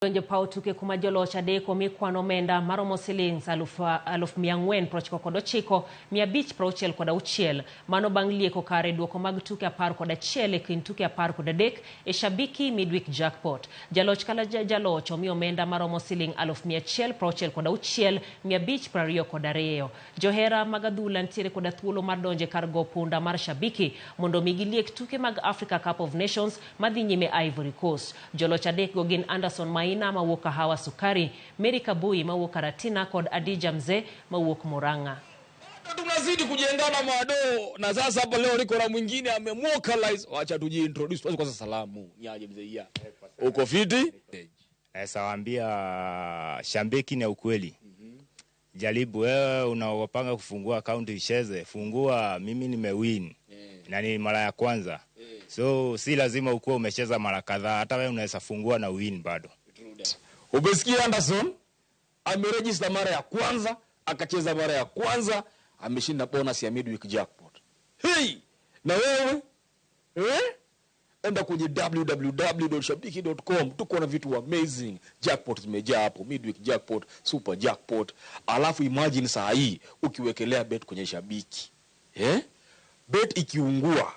Donje pau tuke kuma Joloch adek omikwano omenda maromo shillings 499,566 mano bang' lieko kare duoko mag tuke 11 e kind tuke 13 e Shabiki Midweek Jackpot. Jaloch kala jaloch omi omenda maromo shilling 166,522. Johera mag adhula ntiere koda thuolo mar donje kar go punda mar Shabiki mondo mi giliek tuke mag Africa Cup of Nations madhi nyime Ivory Coast. Joloch adek go gin Anderson Maina mawuok Hawa Sukari, Mary Kabui mawuok Karatina kod Adija Mzee mawuok Murang'a. Tunazidi kujengana mado na sasa hapa leo niko na mwingine amemwokalize. Acha tujiintroduce kwanza kwa salamu. Ni aje mzee ya. Uko fiti? Waambia Shabiki ni ukweli. Jaribu wewe unaopanga kufungua account isheze, fungua mimi nimewin. Na ni mara ya kwanza. So si lazima ukuwe umecheza mara kadhaa, hata wewe unaweza fungua na win bado. Umesikia Anderson? Ameregister mara ya kwanza, akacheza mara ya kwanza, ameshinda bonus ya Midweek Jackpot. Hey! Na wewe? Enda kwenye www.shabiki.com. Tuko na vitu amazing. Jackpot zimejaa hapo, Midweek Jackpot, Super Jackpot. Alafu imagine saa hii ukiwekelea bet kwenye Shabiki. Bet ikiungua,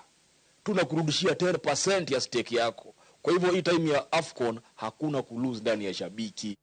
tunakurudishia 10% ya stake yako. Kwa hivyo hii time ya AFCON hakuna kulose ndani ya Shabiki.